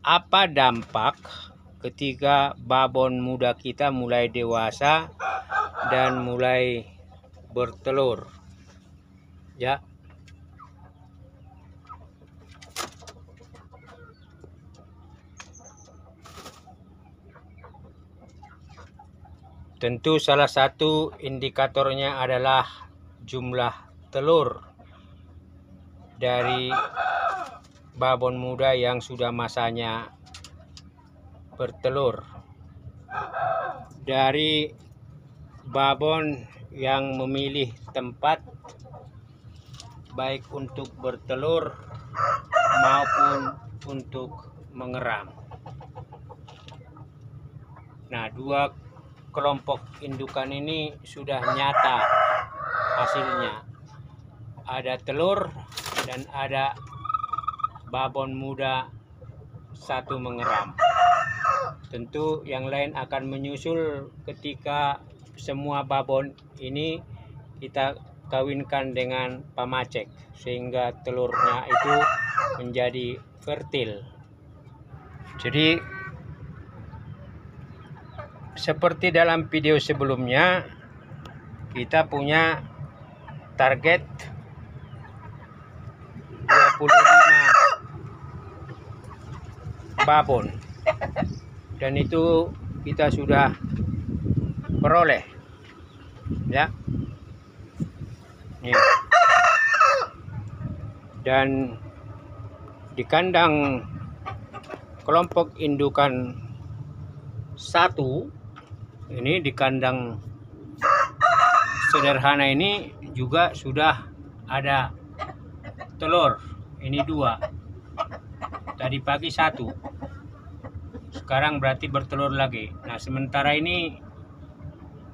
apa dampak ketika babon muda kita mulai dewasa dan mulai bertelur, ya. Tentu salah satu indikatornya adalah jumlah telur dari babon muda yang sudah masanya bertelur. Dari babon yang memilih tempat baik untuk bertelur maupun untuk mengeram. Nah, dua kelompok indukan ini sudah nyata hasilnya. Ada telur dan ada babon muda satu mengeram. Tentu yang lain akan menyusul ketika semua babon ini kita kawinkan dengan pamacek sehingga telurnya itu menjadi fertil. Jadi seperti dalam video sebelumnya, kita punya target 25 babon, dan itu kita sudah peroleh, ya. Nih. Dan di kandang kelompok indukan 1 ini, di kandang sederhana ini juga sudah ada telur. Ini 2, tadi pagi 1, sekarang berarti bertelur lagi. Nah, sementara ini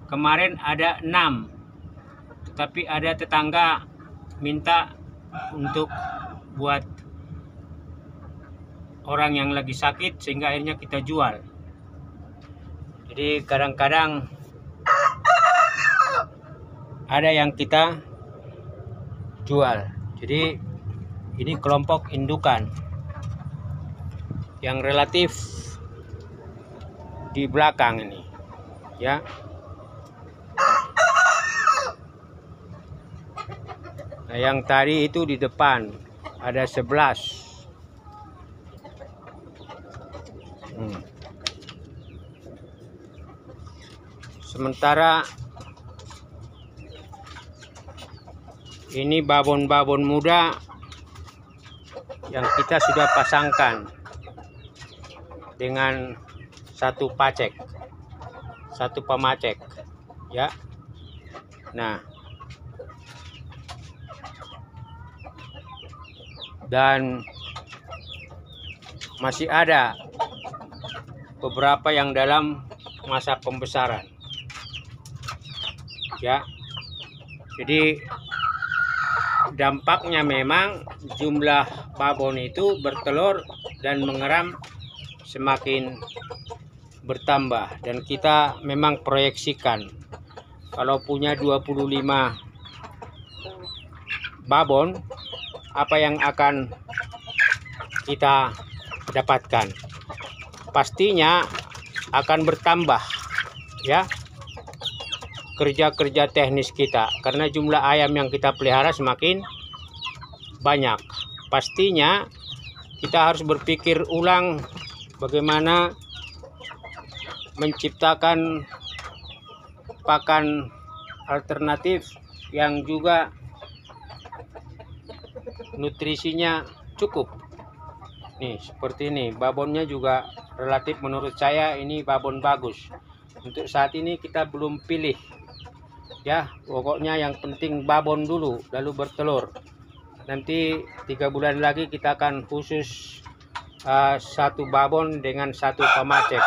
kemarin ada 6, tetapi ada tetangga minta untuk buat orang yang lagi sakit sehingga akhirnya kita jual. Jadi kadang-kadang ada yang kita jual. Jadi ini kelompok indukan yang relatif di belakang ini, ya. Nah, yang tadi itu di depan ada 11. Sementara ini babon-babon muda yang kita sudah pasangkan dengan satu pacek, satu pamacek, ya. Nah, dan masih ada beberapa yang dalam masa pembesaran, ya. Jadi dampaknya memang jumlah babon itu bertelur dan mengeram semakin bertambah, dan kita memang proyeksikan kalau punya 25 babon, apa yang akan kita dapatkan? Pastinya akan bertambah, ya, kerja-kerja teknis kita, karena jumlah ayam yang kita pelihara semakin banyak. Pastinya kita harus berpikir ulang bagaimana menciptakan pakan alternatif yang juga nutrisinya cukup. Nih, seperti ini, babonnya juga relatif menurut saya ini babon bagus. Untuk saat ini kita belum pilih, ya. Pokoknya yang penting babon dulu, lalu bertelur. Nanti 3 bulan lagi kita akan khusus 1 babon dengan 1 pamacek.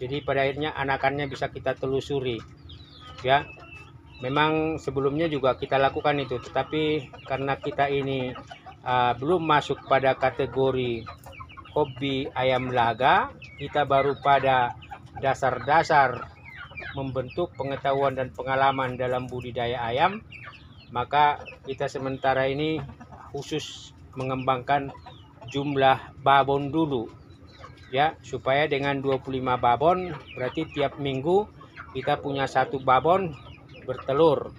Jadi pada akhirnya anakannya bisa kita telusuri, ya. Memang sebelumnya juga kita lakukan itu, tetapi karena kita ini belum masuk pada kategori hobi ayam laga, kita baru pada dasar-dasar membentuk pengetahuan dan pengalaman dalam budidaya ayam, maka kita sementara ini khusus mengembangkan jumlah babon dulu, ya, supaya dengan 25 babon berarti tiap minggu kita punya 1 babon bertelur,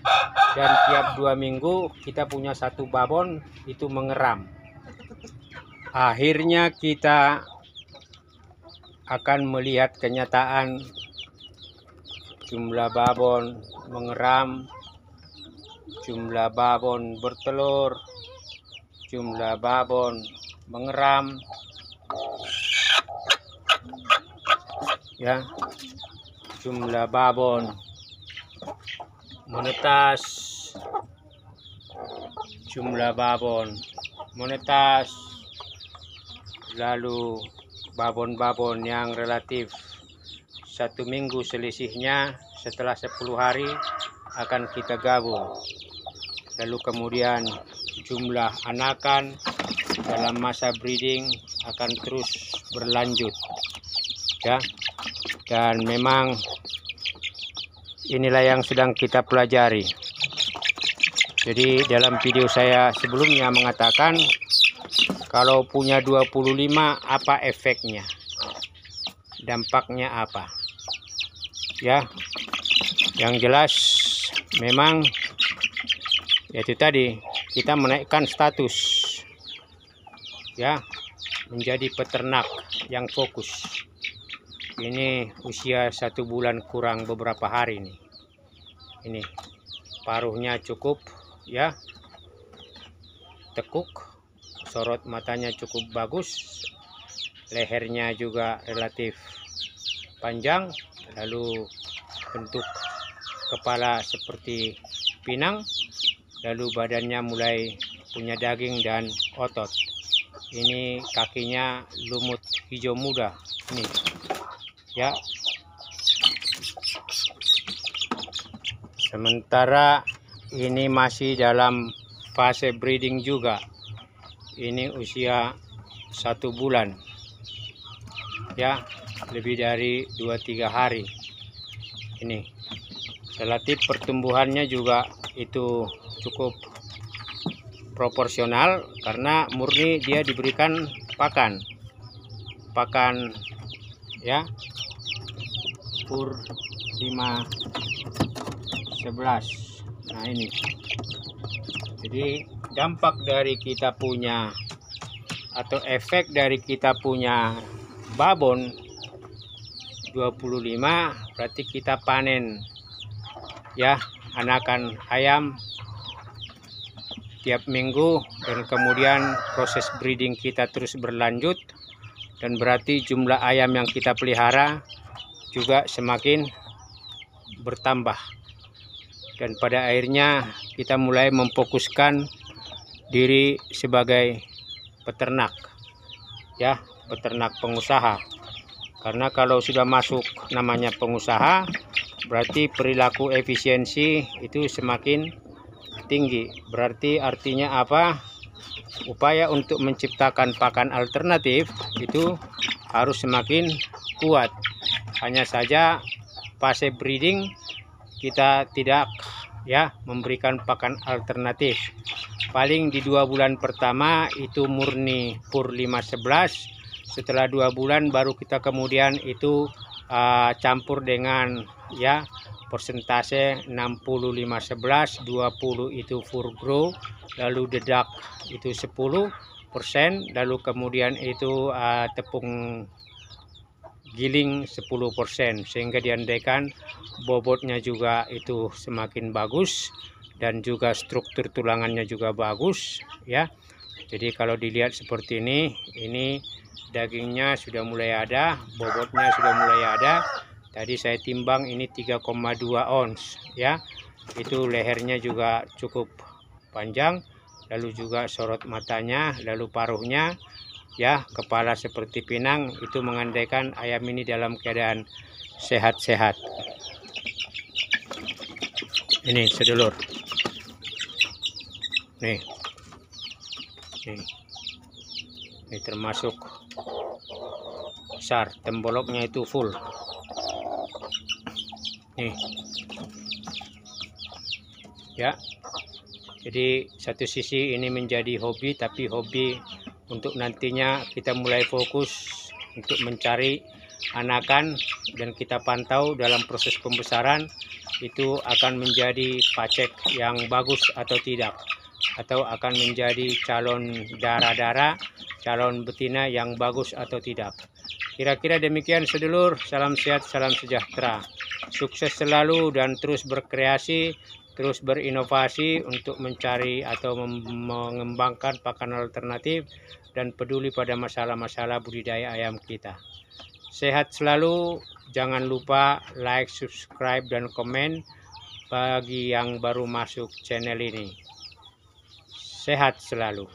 dan tiap 2 minggu kita punya 1 babon itu mengeram. Akhirnya kita akan melihat kenyataan jumlah babon mengeram, jumlah babon bertelur, jumlah babon mengeram, ya, jumlah babon menetas, jumlah babon menetas, lalu babon-babon yang relatif 1 minggu selisihnya setelah 10 hari akan kita gabung. Lalu kemudian jumlah anakan dalam masa breeding akan terus berlanjut, ya. Dan memang inilah yang sedang kita pelajari. Jadi dalam video saya sebelumnya mengatakan kalau punya 25 apa efeknya, dampaknya apa, ya. Yang jelas memang yaitu tadi kita menaikkan status, ya, menjadi peternak yang fokus. Ini usia 1 bulan kurang beberapa hari nih. Ini paruhnya cukup, ya, tekuk, sorot matanya cukup bagus, lehernya juga relatif panjang, lalu bentuk kepala seperti pinang, lalu badannya mulai punya daging dan otot. Ini kakinya lumut hijau muda, ini, ya. Sementara ini masih dalam fase breeding juga. Ini usia 1 bulan, ya, lebih dari 2-3 hari. Ini relatif pertumbuhannya juga itu cukup proporsional karena murni dia diberikan pakan, ya, pur 5-11. Nah ini, jadi dampak dari kita punya atau efek dari kita punya babon 25 berarti kita panen, ya, anakan ayam tiap minggu, dan kemudian proses breeding kita terus berlanjut, dan berarti jumlah ayam yang kita pelihara juga semakin bertambah, dan pada akhirnya kita mulai memfokuskan diri sebagai peternak, ya, peternak pengusaha. Karena kalau sudah masuk namanya pengusaha, berarti perilaku efisiensi itu semakin tinggi. Berarti artinya apa? Upaya untuk menciptakan pakan alternatif itu harus semakin kuat. Hanya saja fase breeding kita tidak, ya, memberikan pakan alternatif. Paling di 2 bulan pertama itu murni pur 5-11. Setelah 2 bulan baru kita kemudian itu campur dengan, ya, persentase 65-11, 20 itu Furgrow, lalu dedak itu 10%, lalu kemudian itu tepung giling 10%, sehingga diandaikan bobotnya juga itu semakin bagus dan juga struktur tulangannya juga bagus, ya. Jadi kalau dilihat seperti ini dagingnya sudah mulai ada, bobotnya sudah mulai ada. Tadi saya timbang ini 3,2 ons, ya. Itu lehernya juga cukup panjang, lalu juga sorot matanya, lalu paruhnya, ya, kepala seperti pinang. Itu mengandaikan ayam ini dalam keadaan sehat-sehat. Ini sedulur, nih, ini termasuk besar, temboloknya itu full. Nih, ya. Jadi satu sisi ini menjadi hobi, tapi hobi untuk nantinya kita mulai fokus untuk mencari anakan, dan kita pantau dalam proses pembesaran itu akan menjadi pacek yang bagus atau tidak, atau akan menjadi calon darah-darah, calon betina yang bagus atau tidak. Kira-kira demikian sedulur, salam sehat, salam sejahtera. Sukses selalu dan terus berkreasi, terus berinovasi untuk mencari atau mengembangkan pakan alternatif dan peduli pada masalah-masalah budidaya ayam kita. Sehat selalu, jangan lupa like, subscribe, dan komen bagi yang baru masuk channel ini. Sehat selalu.